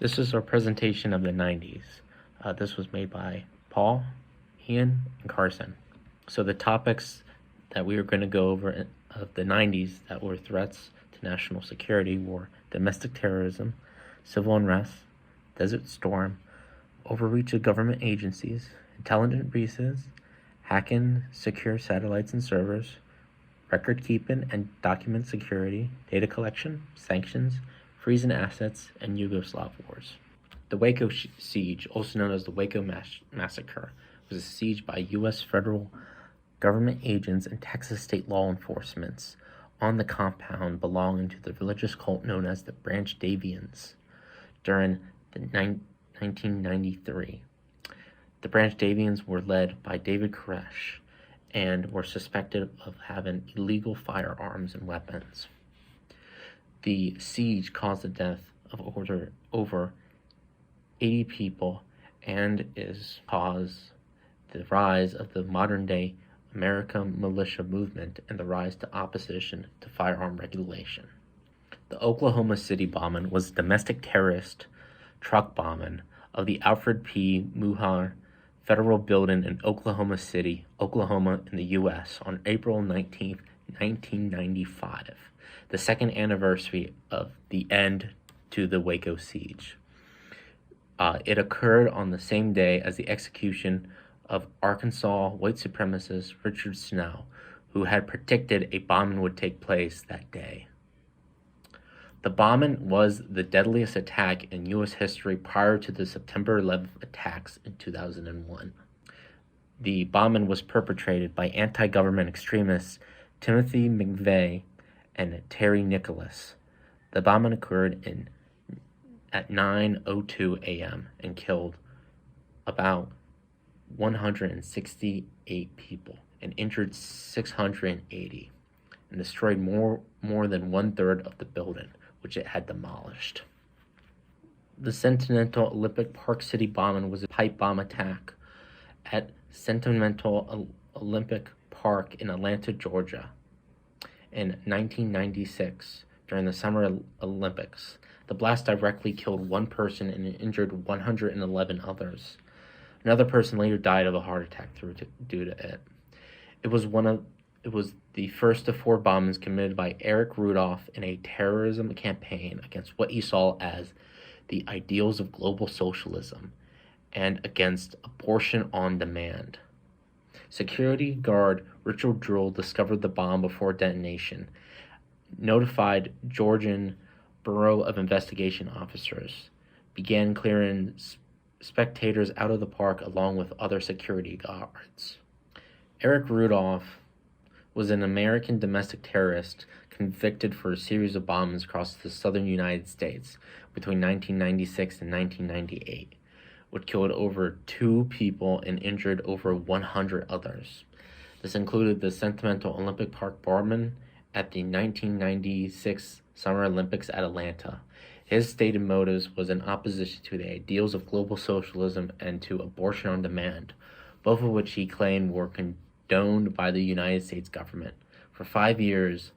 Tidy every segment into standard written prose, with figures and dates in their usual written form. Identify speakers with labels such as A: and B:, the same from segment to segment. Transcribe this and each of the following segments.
A: This is our presentation of the 90s. This was made by Paul, Ian, and Carson. So the topics that we were going to go over of the 90s that were threats to national security were domestic terrorism, civil unrest, Desert Storm, overreach of government agencies, intelligent breaches, hacking secure satellites and servers, record keeping and document security, data collection, sanctions, freezing assets, and Yugoslav wars. The Waco siege, also known as the Waco Massacre, was a siege by U.S. federal government agents and Texas state law enforcement on the compound belonging to the religious cult known as the Branch Davidians during the 1993. The Branch Davidians were led by David Koresh and were suspected of having illegal firearms and weapons. The siege caused the death of over 80 people and is caused the rise of the modern-day American militia movement and the rise to opposition to firearm regulation. The Oklahoma City bombing was a domestic terrorist truck bombing of the Alfred P. Muhar Federal Building in Oklahoma City, Oklahoma in the U.S. on April 19, 1995, the second anniversary of the end to the Waco siege. It occurred on the same day as the execution of Arkansas white supremacist Richard Snow, who had predicted a bombing would take place that day. The bombing was the deadliest attack in U.S. history prior to the September 11th attacks in 2001. The bombing was perpetrated by anti-government extremists Timothy McVeigh and Terry Nicholas. The bombing occurred at 9:02 a.m. and killed about 168 people and injured 680 and destroyed more than one-third of the building, which it had demolished. The Sentimental Olympic Park City bombing was a pipe bomb attack at Sentimental Olympic Park in Atlanta, Georgia in 1996 during the Summer Olympics. The blast directly killed one person and injured 111 others. Another person later died of a heart attack due to it. It was the first of four bombings committed by Eric Rudolph in a terrorism campaign against what he saw as the ideals of global socialism and against abortion on demand. Security guard Richard Drull discovered the bomb before detonation, notified Georgian Bureau of Investigation officers, began clearing spectators out of the park along with other security guards. Eric Rudolph was an American domestic terrorist convicted for a series of bombings across the southern United States between 1996 and 1998, which killed over 2 people and injured over 100 others. This included the Sentimental Olympic Park bombing at the 1996 Summer Olympics at Atlanta. His stated motives was in opposition to the ideals of global socialism and to abortion on demand, both of which he claimed were condoned by the United States government. For 5 years,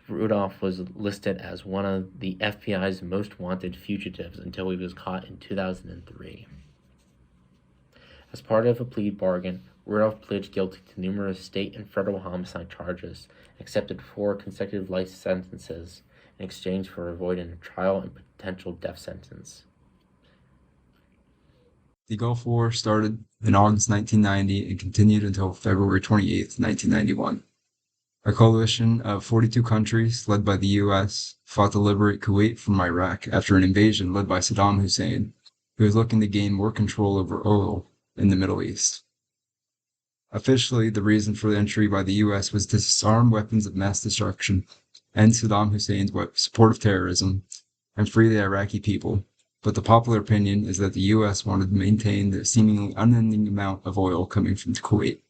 A: Rudolph was listed as one of the FBI's most wanted fugitives until he was caught in 2003. As part of a plea bargain, Rudolph pleaded guilty to numerous state and federal homicide charges and accepted 4 consecutive life sentences in exchange for avoiding a trial and potential death sentence.
B: The Gulf War started in August 1990 and continued until February 28, 1991. A coalition of 42 countries, led by the U.S., fought to liberate Kuwait from Iraq after an invasion led by Saddam Hussein, who was looking to gain more control over oil in the Middle East. Officially, the reason for the entry by the U.S. was to disarm weapons of mass destruction, end Saddam Hussein's support of terrorism, and free the Iraqi people. But the popular opinion is that the U.S. wanted to maintain the seemingly unending amount of oil coming from Kuwait.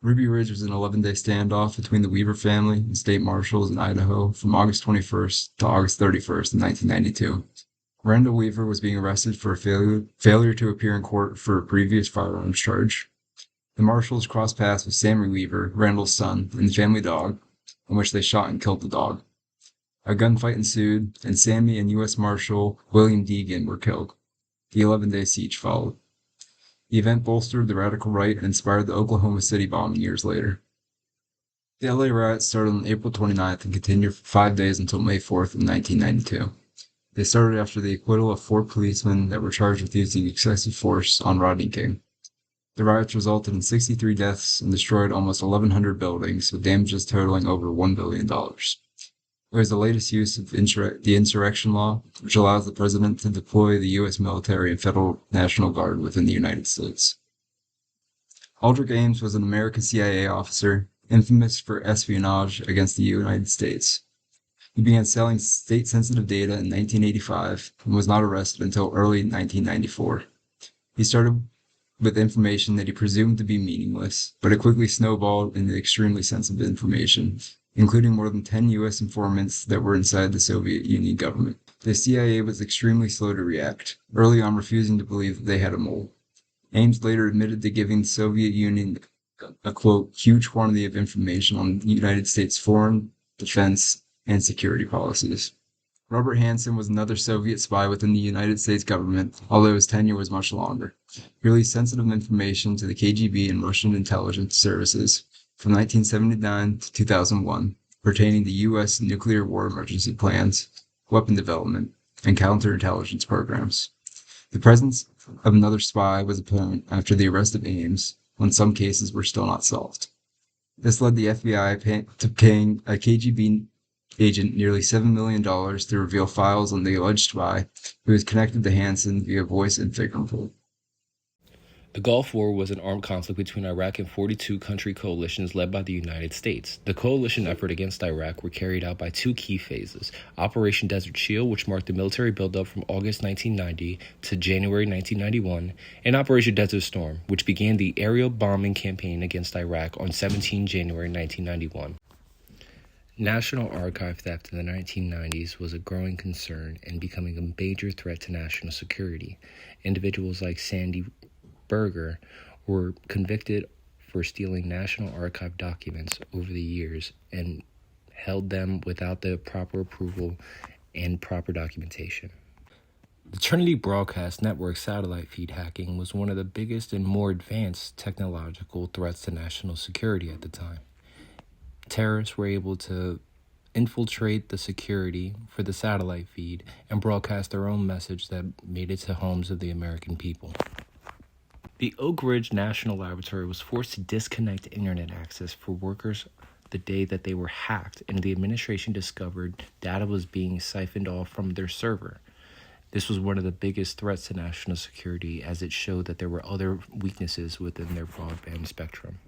B: Ruby Ridge was an 11-day standoff between the Weaver family and state marshals in Idaho from August 21st to August 31st in 1992. Randall Weaver was being arrested for a failure to appear in court for a previous firearms charge. The marshals crossed paths with Sammy Weaver, Randall's son, and the family dog, in which they shot and killed the dog. A gunfight ensued, and Sammy and U.S. Marshal William Deegan were killed. The 11-day siege followed. The event bolstered the radical right and inspired the Oklahoma City bombing years later. The LA riots started on April 29th and continued for 5 days until May 4th of 1992. They started after the acquittal of 4 policemen that were charged with using excessive force on Rodney King. The riots resulted in 63 deaths and destroyed almost 1,100 buildings, with damages totaling over $1 billion. It was the latest use of the insurrection law, which allows the president to deploy the U.S. military and federal National Guard within the United States. Aldrich Ames was an American CIA officer, infamous for espionage against the United States. He began selling state-sensitive data in 1985 and was not arrested until early 1994. He started with information that he presumed to be meaningless, but it quickly snowballed into extremely sensitive information, including more than 10 U.S. informants that were inside the Soviet Union government. The CIA was extremely slow to react, early on refusing to believe that they had a mole. Ames later admitted to giving the Soviet Union a, quote, huge quantity of information on the United States foreign, defense, and security policies. Robert Hanssen was another Soviet spy within the United States government, although his tenure was much longer. He released sensitive information to the KGB and Russian intelligence services from 1979 to 2001, pertaining to U.S. nuclear war emergency plans, weapon development, and counterintelligence programs. The presence of another spy was apparent after the arrest of Ames, when some cases were still not solved. This led the FBI to paying a KGB agent nearly $7 million to reveal files on the alleged spy who was connected to Hanssen via voice and fingerprint.
C: The Gulf War was an armed conflict between Iraq and 42 country coalitions led by the United States. The coalition effort against Iraq were carried out by 2 key phases: Operation Desert Shield, which marked the military buildup from August 1990 to January 1991, and Operation Desert Storm, which began the aerial bombing campaign against Iraq on 17 January 1991. National Archive theft in the 1990s was a growing concern and becoming a major threat to national security. Individuals like Sandy Berger were convicted for stealing National Archive documents over the years and held them without the proper approval and proper documentation. The Trinity Broadcast Network satellite feed hacking was one of the biggest and more advanced technological threats to national security at the time. Terrorists were able to infiltrate the security for the satellite feed and broadcast their own message that made it to homes of the American people. The Oak Ridge National Laboratory was forced to disconnect internet access for workers the day that they were hacked, and the administration discovered data was being siphoned off from their server. This was one of the biggest threats to national security, as it showed that there were other weaknesses within their broadband spectrum.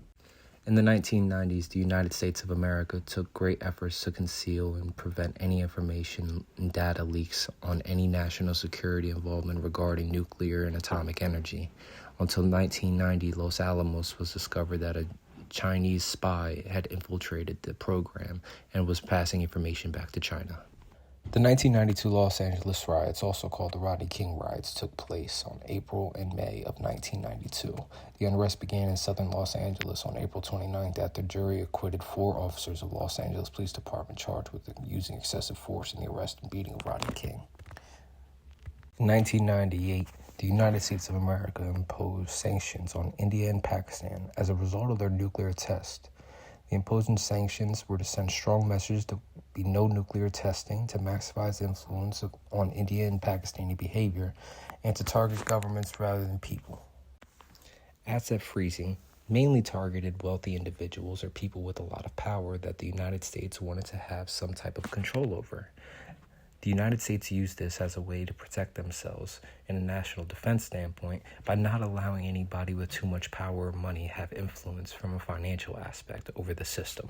C: In the 1990s, the United States of America took great efforts to conceal and prevent any information and data leaks on any national security involvement regarding nuclear and atomic energy. Until 1990, Los Alamos was discovered that a Chinese spy had infiltrated the program and was passing information back to China. The 1992 Los Angeles riots, also called the Rodney King riots, took place on April and May of 1992. The unrest began in southern Los Angeles on April 29th after a jury acquitted 4 officers of Los Angeles Police Department charged with using excessive force in the arrest and beating of Rodney King. In 1998, the United States of America imposed sanctions on India and Pakistan as a result of their nuclear test. The imposing sanctions were to send strong messages to be no nuclear testing, to maximize influence on India and Pakistani behavior, and to target governments rather than people. Asset freezing mainly targeted wealthy individuals or people with a lot of power that the United States wanted to have some type of control over. The United States used this as a way to protect themselves in a national defense standpoint by not allowing anybody with too much power or money have influence from a financial aspect over the system.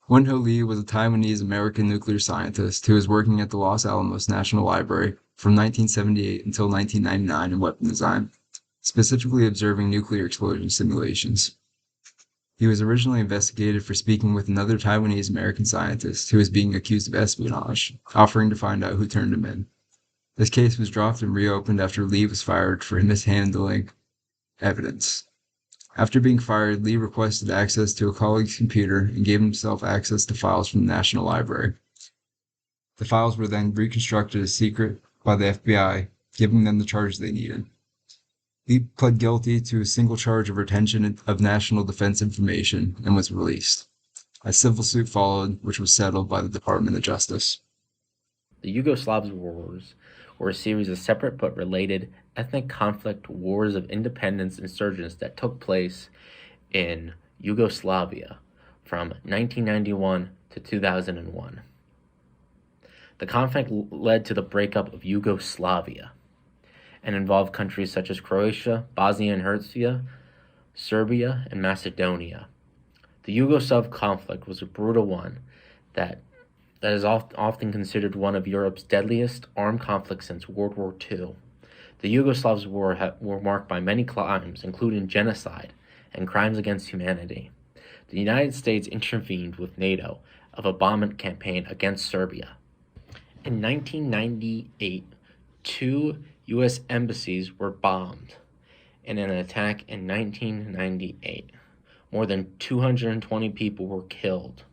B: Wen-Ho Lee was a Taiwanese American nuclear scientist who was working at the Los Alamos National Library from 1978 until 1999 in weapon design, specifically observing nuclear explosion simulations. He was originally investigated for speaking with another Taiwanese American scientist who was being accused of espionage, offering to find out who turned him in. This case was dropped and reopened after Lee was fired for mishandling evidence. After being fired, Lee requested access to a colleague's computer and gave himself access to files from the National Library. The files were then reconstructed as secret by the FBI, giving them the charge they needed. Leap pled guilty to a single charge of retention of national defense information and was released. A civil suit followed, which was settled by the Department of Justice.
A: The Yugoslav Wars were a series of separate but related ethnic conflict wars of independence insurgents that took place in Yugoslavia from 1991 to 2001. The conflict led to the breakup of Yugoslavia and involved countries such as Croatia, Bosnia and Herzegovina, Serbia, and Macedonia. The Yugoslav conflict was a brutal one that is often considered one of Europe's deadliest armed conflicts since World War II. The Yugoslavs were marked by many crimes, including genocide and crimes against humanity. The United States intervened with NATO of a bombing campaign against Serbia. In 1998, 2 U.S. embassies were bombed in an attack in 1998. More than 220 people were killed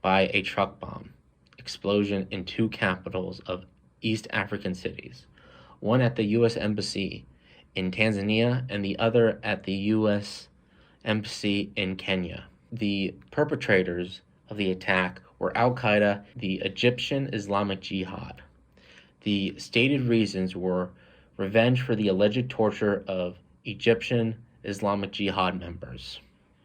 A: by a truck bomb explosion in 2 capitals of East African cities, one at the U.S. Embassy in Tanzania and the other at the U.S. Embassy in Kenya. The perpetrators of the attack were Al-Qaeda, the Egyptian Islamic Jihad. The stated reasons were revenge for the alleged torture of Egyptian Islamic Jihad members.